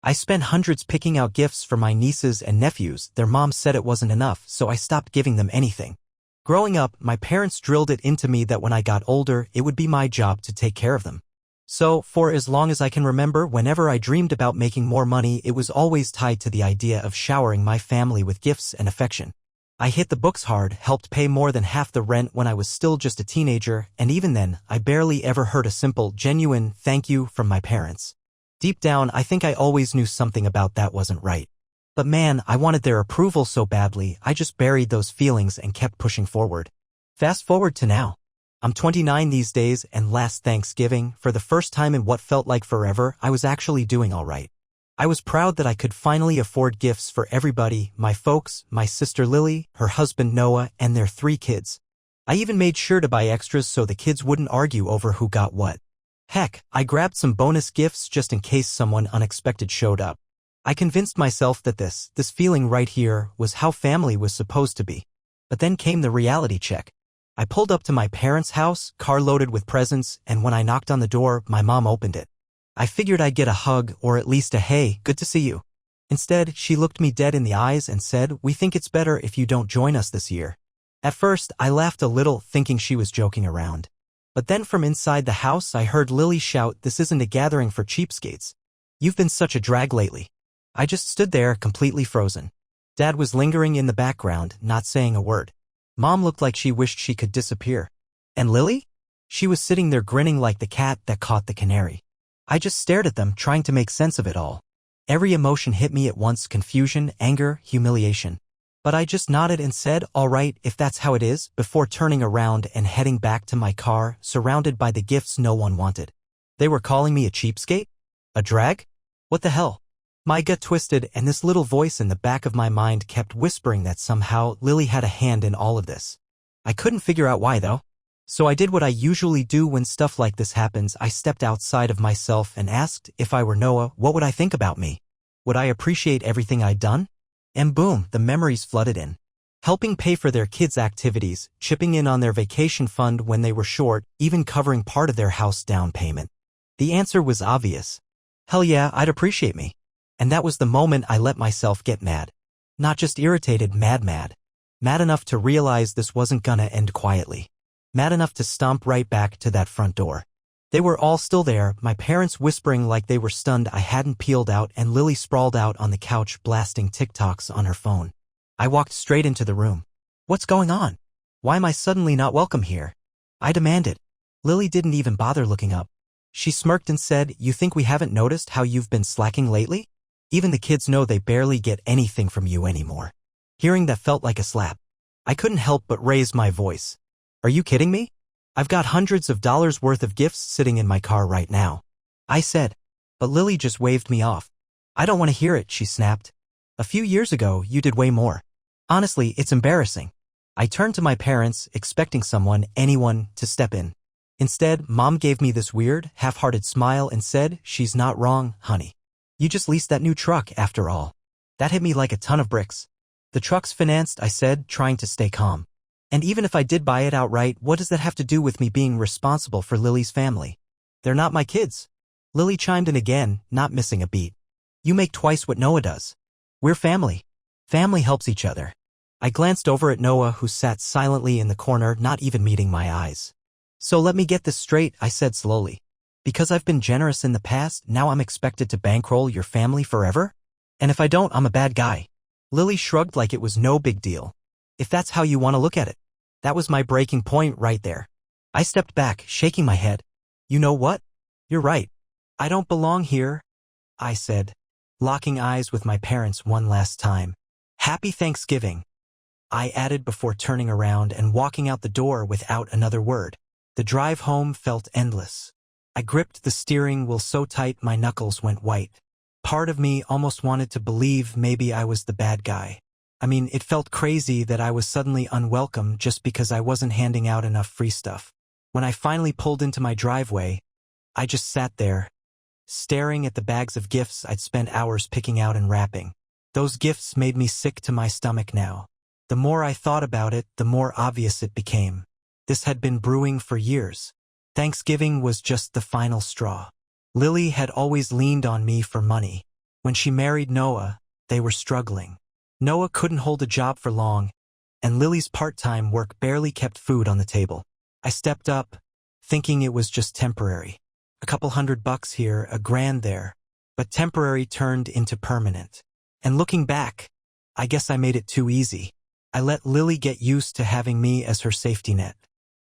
I spent hundreds picking out gifts for my nieces and nephews. Their mom said it wasn't enough, so I stopped giving them anything. Growing up, my parents drilled it into me that when I got older, it would be my job to take care of them. So, for as long as I can remember, whenever I dreamed about making more money, it was always tied to the idea of showering my family with gifts and affection. I hit the books hard, helped pay more than half the rent when I was still just a teenager, and even then, I barely ever heard a simple, genuine thank you from my parents. Deep down, I think I always knew something about that wasn't right. But man, I wanted their approval so badly, I just buried those feelings and kept pushing forward. Fast forward to now. I'm 29 these days, and last Thanksgiving, for the first time in what felt like forever, I was actually doing all right. I was proud that I could finally afford gifts for everybody, my folks, my sister Lily, her husband Noah, and their 3 kids. I even made sure to buy extras so the kids wouldn't argue over who got what. Heck, I grabbed some bonus gifts just in case someone unexpected showed up. I convinced myself that this feeling right here was how family was supposed to be. But then came the reality check. I pulled up to my parents' house, car loaded with presents, and when I knocked on the door, my mom opened it. I figured I'd get a hug or at least a hey, good to see you. Instead, she looked me dead in the eyes and said, we think it's better if you don't join us this year. At first, I laughed a little, thinking she was joking around. But then from inside the house, I heard Lily shout, this isn't a gathering for cheapskates. You've been such a drag lately. I just stood there, completely frozen. Dad was lingering in the background, not saying a word. Mom looked like she wished she could disappear. And Lily? She was sitting there grinning like the cat that caught the canary. I just stared at them, trying to make sense of it all. Every emotion hit me at once, confusion, anger, humiliation. But I just nodded and said, all right, if that's how it is, before turning around and heading back to my car, surrounded by the gifts no one wanted. They were calling me a cheapskate? A drag? What the hell? My gut twisted, and this little voice in the back of my mind kept whispering that somehow Lily had a hand in all of this. I couldn't figure out why, though. So I did what I usually do when stuff like this happens. I stepped outside of myself and asked, if I were Noah, what would I think about me? Would I appreciate everything I'd done? And boom, the memories flooded in. Helping pay for their kids' activities, chipping in on their vacation fund when they were short, even covering part of their house down payment. The answer was obvious. Hell yeah, I'd appreciate me. And that was the moment I let myself get mad. Not just irritated, mad. Mad enough to realize this wasn't gonna end quietly. Mad enough to stomp right back to that front door. They were all still there, my parents whispering like they were stunned I hadn't peeled out, and Lily sprawled out on the couch blasting TikToks on her phone. I walked straight into the room. What's going on? Why am I suddenly not welcome here? I demanded. Lily didn't even bother looking up. She smirked and said, you think we haven't noticed how you've been slacking lately? Even the kids know they barely get anything from you anymore. Hearing that felt like a slap. I couldn't help but raise my voice. Are you kidding me? I've got hundreds of dollars worth of gifts sitting in my car right now. I said. But Lily just waved me off. I don't want to hear it, she snapped. A few years ago, you did way more. Honestly, it's embarrassing. I turned to my parents, expecting anyone, to step in. Instead, Mom gave me this weird, half-hearted smile and said, she's not wrong, honey. You just leased that new truck, after all. That hit me like a ton of bricks. The truck's financed, I said, trying to stay calm. And even if I did buy it outright, what does that have to do with me being responsible for Lily's family? They're not my kids. Lily chimed in again, not missing a beat. You make twice what Noah does. We're family. Family helps each other. I glanced over at Noah, who sat silently in the corner, not even meeting my eyes. So let me get this straight, I said slowly. Because I've been generous in the past, now I'm expected to bankroll your family forever? And if I don't, I'm a bad guy. Lily shrugged like it was no big deal. If that's how you want to look at it. That was my breaking point right there. I stepped back, shaking my head. You know what? You're right. I don't belong here, I said, locking eyes with my parents one last time. Happy Thanksgiving, I added before turning around and walking out the door without another word. The drive home felt endless. I gripped the steering wheel so tight my knuckles went white. Part of me almost wanted to believe maybe I was the bad guy. I mean, it felt crazy that I was suddenly unwelcome just because I wasn't handing out enough free stuff. When I finally pulled into my driveway, I just sat there, staring at the bags of gifts I'd spent hours picking out and wrapping. Those gifts made me sick to my stomach now. The more I thought about it, the more obvious it became. This had been brewing for years. Thanksgiving was just the final straw. Lily had always leaned on me for money. When she married Noah, they were struggling. Noah couldn't hold a job for long, and Lily's part-time work barely kept food on the table. I stepped up, thinking it was just temporary. A couple $100 here, a grand there. But temporary turned into permanent. And looking back, I guess I made it too easy. I let Lily get used to having me as her safety net.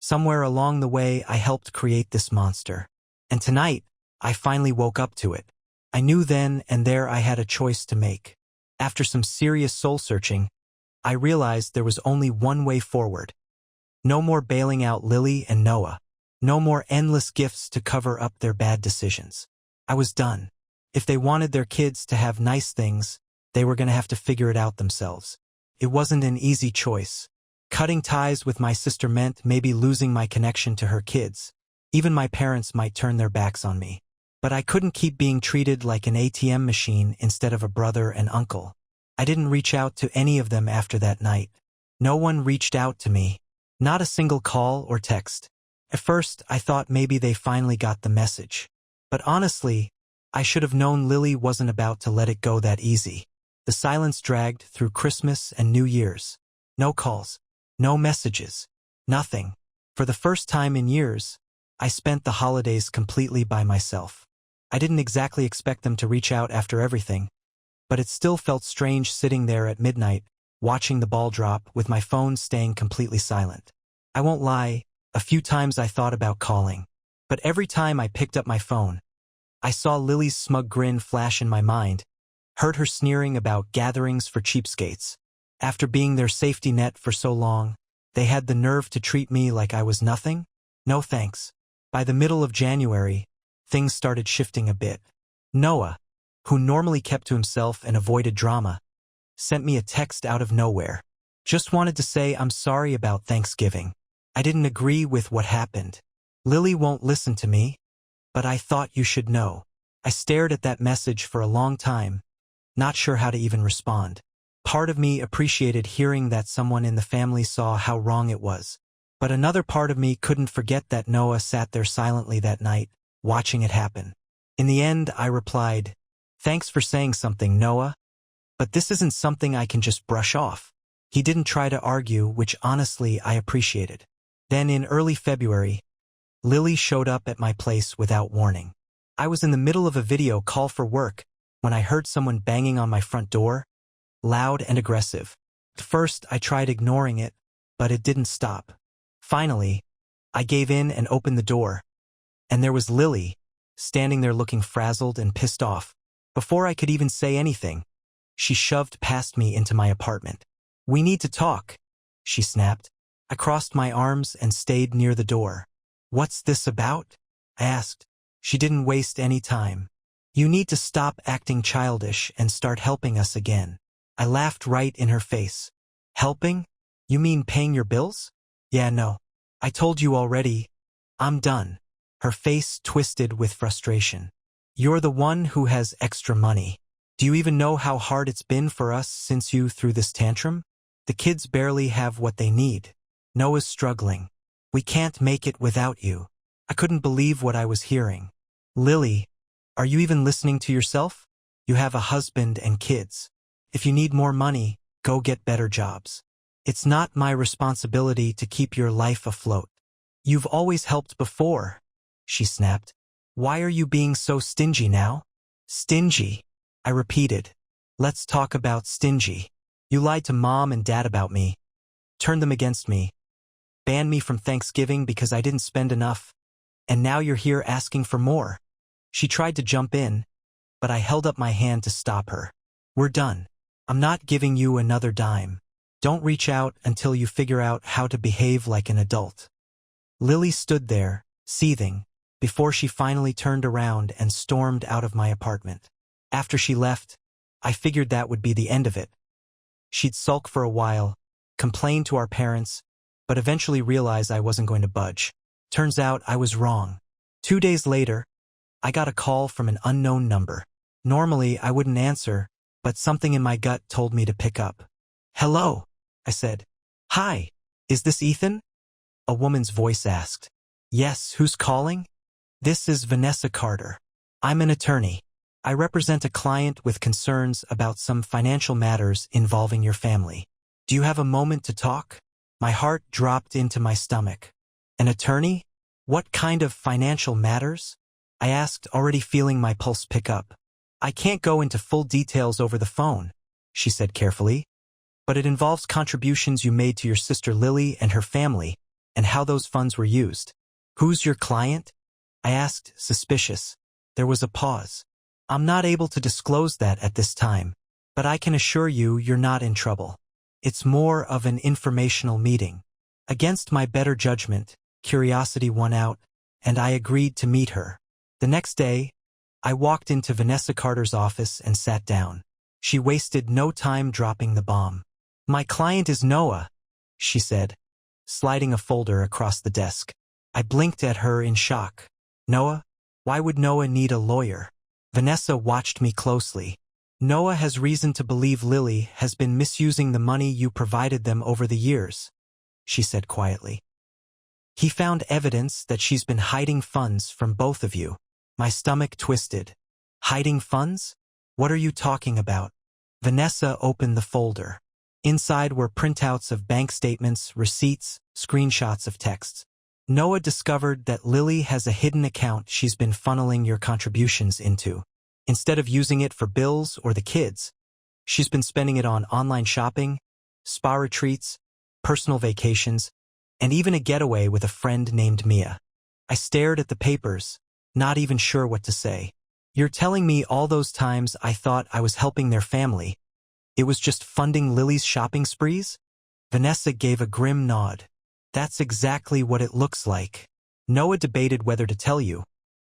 Somewhere along the way, I helped create this monster. And tonight, I finally woke up to it. I knew then and there I had a choice to make. After some serious soul-searching, I realized there was only one way forward. No more bailing out Lily and Noah. No more endless gifts to cover up their bad decisions. I was done. If they wanted their kids to have nice things, they were going to have to figure it out themselves. It wasn't an easy choice. Cutting ties with my sister meant maybe losing my connection to her kids. Even my parents might turn their backs on me. But I couldn't keep being treated like an ATM machine instead of a brother and uncle. I didn't reach out to any of them after that night. No one reached out to me. Not a single call or text. At first, I thought maybe they finally got the message. But honestly, I should have known Lily wasn't about to let it go that easy. The silence dragged through Christmas and New Year's. No calls. No messages. Nothing. For the first time in years, I spent the holidays completely by myself. I didn't exactly expect them to reach out after everything, but it still felt strange sitting there at midnight, watching the ball drop with my phone staying completely silent. I won't lie, a few times I thought about calling, but every time I picked up my phone, I saw Lily's smug grin flash in my mind, heard her sneering about gatherings for cheapskates. After being their safety net for so long, they had the nerve to treat me like I was nothing? No thanks. By the middle of January, things started shifting a bit. Noah, who normally kept to himself and avoided drama, sent me a text out of nowhere. Just wanted to say I'm sorry about Thanksgiving. I didn't agree with what happened. Lily won't listen to me, but I thought you should know. I stared at that message for a long time, not sure how to even respond. Part of me appreciated hearing that someone in the family saw how wrong it was. But another part of me couldn't forget that Noah sat there silently that night, watching it happen. In the end, I replied, "Thanks for saying something, Noah. But this isn't something I can just brush off." He didn't try to argue, which honestly I appreciated. Then in early February, Lily showed up at my place without warning. I was in the middle of a video call for work when I heard someone banging on my front door, loud and aggressive. At first, I tried ignoring it, but it didn't stop. Finally, I gave in and opened the door, and there was Lily, standing there looking frazzled and pissed off. Before I could even say anything, she shoved past me into my apartment. "We need to talk," she snapped. I crossed my arms and stayed near the door. "What's this about?" I asked. She didn't waste any time. "You need to stop acting childish and start helping us again." I laughed right in her face. "Helping? You mean paying your bills?" "Yeah, no. I told you already. I'm done." Her face twisted with frustration. "You're the one who has extra money. Do you even know how hard it's been for us since you threw this tantrum? The kids barely have what they need. Noah's struggling. We can't make it without you." I couldn't believe what I was hearing. "Lily, are you even listening to yourself? You have a husband and kids. If you need more money, go get better jobs. It's not my responsibility to keep your life afloat. You've always helped before," she snapped. "Why are you being so stingy now?" "Stingy," I repeated. "Let's talk about stingy. You lied to Mom and Dad about me, turned them against me, banned me from Thanksgiving because I didn't spend enough, and now you're here asking for more." She tried to jump in, but I held up my hand to stop her. "We're done. I'm not giving you another dime. Don't reach out until you figure out how to behave like an adult." Lily stood there, seething, before she finally turned around and stormed out of my apartment. After she left, I figured that would be the end of it. She'd sulk for a while, complain to our parents, but eventually realize I wasn't going to budge. Turns out I was wrong. 2 days later, I got a call from an unknown number. Normally, I wouldn't answer, but something in my gut told me to pick up. "Hello," I said. "Hi, is this Ethan?" A woman's voice asked. "Yes, who's calling?" "This is Vanessa Carter. I'm an attorney." I represent a client with concerns about some financial matters involving your family. Do you have a moment to talk? My heart dropped into my stomach. An attorney? What kind of financial matters? I asked, already feeling my pulse pick up. I can't go into full details over the phone, she said carefully, but it involves contributions you made to your sister Lily and her family and how those funds were used. Who's your client? I asked, suspicious. There was a pause. I'm not able to disclose that at this time, but I can assure you you're not in trouble. It's more of an informational meeting. Against my better judgment, curiosity won out, and I agreed to meet her. The next day, I walked into Vanessa Carter's office and sat down. She wasted no time dropping the bomb. My client is Noah, she said, sliding a folder across the desk. I blinked at her in shock. Noah? Why would Noah need a lawyer? Vanessa watched me closely. Noah has reason to believe Lily has been misusing the money you provided them over the years, she said quietly. He found evidence that she's been hiding funds from both of you. My stomach twisted. Hiding funds? What are you talking about? Vanessa opened the folder. Inside were printouts of bank statements, receipts, screenshots of texts. Noah discovered that Lily has a hidden account she's been funneling your contributions into. Instead of using it for bills or the kids, she's been spending it on online shopping, spa retreats, personal vacations, and even a getaway with a friend named Mia. I stared at the papers, not even sure what to say. You're telling me all those times I thought I was helping their family, it was just funding Lily's shopping sprees? Vanessa gave a grim nod. That's exactly what it looks like. Noah debated whether to tell you,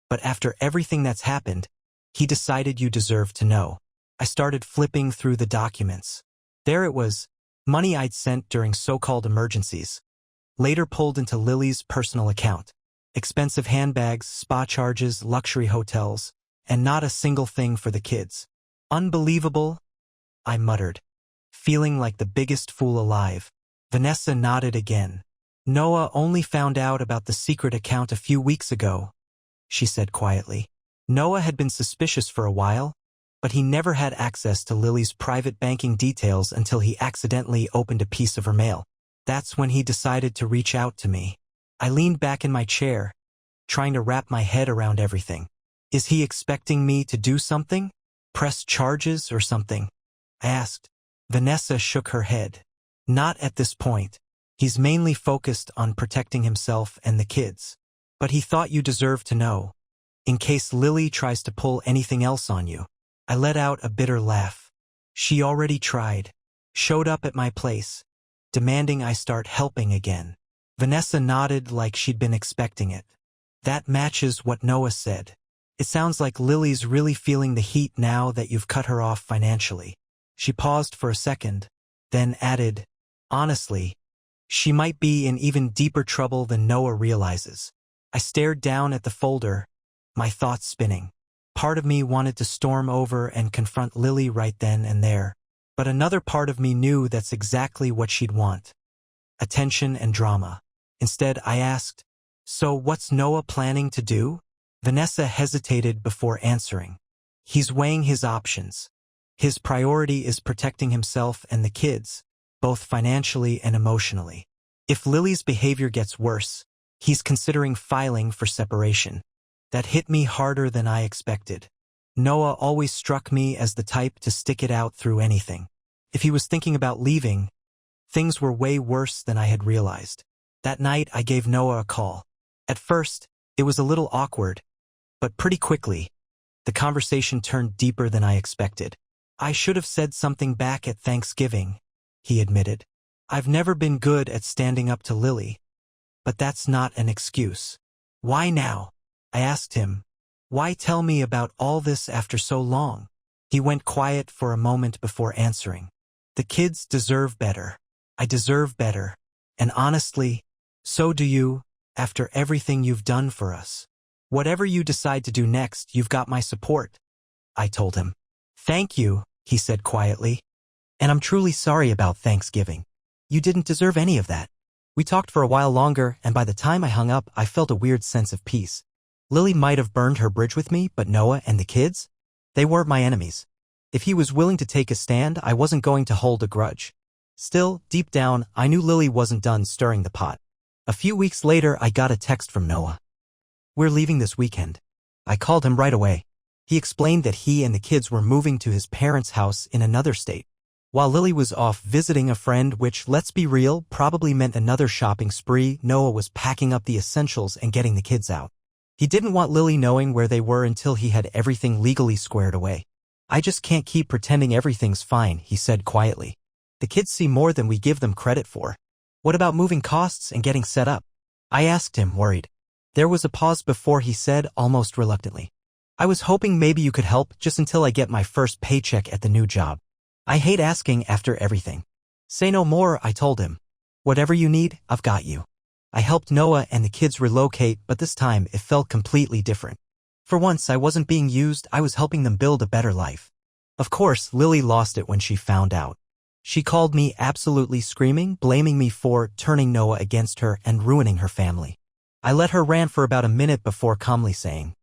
but after everything that's happened, he decided you deserve to know. I started flipping through the documents. There it was, money I'd sent during so-called emergencies. Later pulled into Lily's personal account. Expensive handbags, spa charges, luxury hotels, and not a single thing for the kids. Unbelievable, I muttered, feeling like the biggest fool alive. Vanessa nodded again. Noah only found out about the secret account a few weeks ago, she said quietly. Noah had been suspicious for a while, but he never had access to Lily's private banking details until he accidentally opened a piece of her mail. That's when he decided to reach out to me. I leaned back in my chair, trying to wrap my head around everything. Is he expecting me to do something? Press charges or something? I asked. Vanessa shook her head. Not at this point. He's mainly focused on protecting himself and the kids. But he thought you deserved to know, in case Lily tries to pull anything else on you. I let out a bitter laugh. She already tried. Showed up at my place, demanding I start helping again. Vanessa nodded like she'd been expecting it. That matches what Noah said. It sounds like Lily's really feeling the heat now that you've cut her off financially. She paused for a second, then added, honestly, she might be in even deeper trouble than Noah realizes. I stared down at the folder, my thoughts spinning. Part of me wanted to storm over and confront Lily right then and there, but another part of me knew that's exactly what she'd want. Attention and drama. Instead, I asked, so what's Noah planning to do? Vanessa hesitated before answering. He's weighing his options. His priority is protecting himself and the kids, both financially and emotionally. If Lily's behavior gets worse, he's considering filing for separation. That hit me harder than I expected. Noah always struck me as the type to stick it out through anything. If he was thinking about leaving, things were way worse than I had realized. That night, I gave Noah a call. At first, it was a little awkward, but pretty quickly, the conversation turned deeper than I expected. I should have said something back at Thanksgiving, he admitted. I've never been good at standing up to Lily, but that's not an excuse. Why now? I asked him. Why tell me about all this after so long? He went quiet for a moment before answering. The kids deserve better. I deserve better. And honestly, so do you, after everything you've done for us. Whatever you decide to do next, you've got my support, I told him. Thank you, he said quietly. And I'm truly sorry about Thanksgiving. You didn't deserve any of that. We talked for a while longer, and by the time I hung up, I felt a weird sense of peace. Lily might have burned her bridge with me, but Noah and the kids? They weren't my enemies. If he was willing to take a stand, I wasn't going to hold a grudge. Still, deep down, I knew Lily wasn't done stirring the pot. A few weeks later, I got a text from Noah. "We're leaving this weekend." I called him right away. He explained that he and the kids were moving to his parents' house in another state. While Lily was off visiting a friend, which, let's be real, probably meant another shopping spree, Noah was packing up the essentials and getting the kids out. He didn't want Lily knowing where they were until he had everything legally squared away. "I just can't keep pretending everything's fine," he said quietly. "The kids see more than we give them credit for." "What about moving costs and getting set up?" I asked him, worried. There was a pause before he said, almost reluctantly, "I was hoping maybe you could help just until I get my first paycheck at the new job." I hate asking after everything. "Say no more," I told him. "Whatever you need, I've got you." I helped Noah and the kids relocate, but this time it felt completely different. For once, I wasn't being used, I was helping them build a better life. Of course, Lily lost it when she found out. She called me absolutely screaming, blaming me for turning Noah against her and ruining her family. I let her rant for about a minute before calmly saying,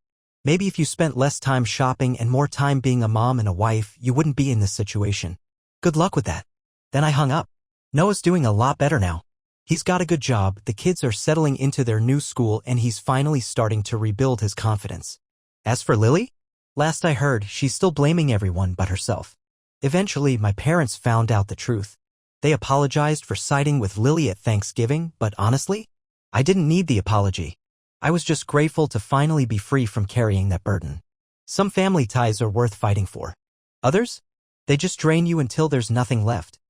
"Maybe if you spent less time shopping and more time being a mom and a wife, you wouldn't be in this situation. Good luck with that." Then I hung up. Noah's doing a lot better now. He's got a good job, the kids are settling into their new school, and he's finally starting to rebuild his confidence. As for Lily? Last I heard, she's still blaming everyone but herself. Eventually, my parents found out the truth. They apologized for siding with Lily at Thanksgiving, but honestly, I didn't need the apology. I was just grateful to finally be free from carrying that burden. Some family ties are worth fighting for. Others? They just drain you until there's nothing left.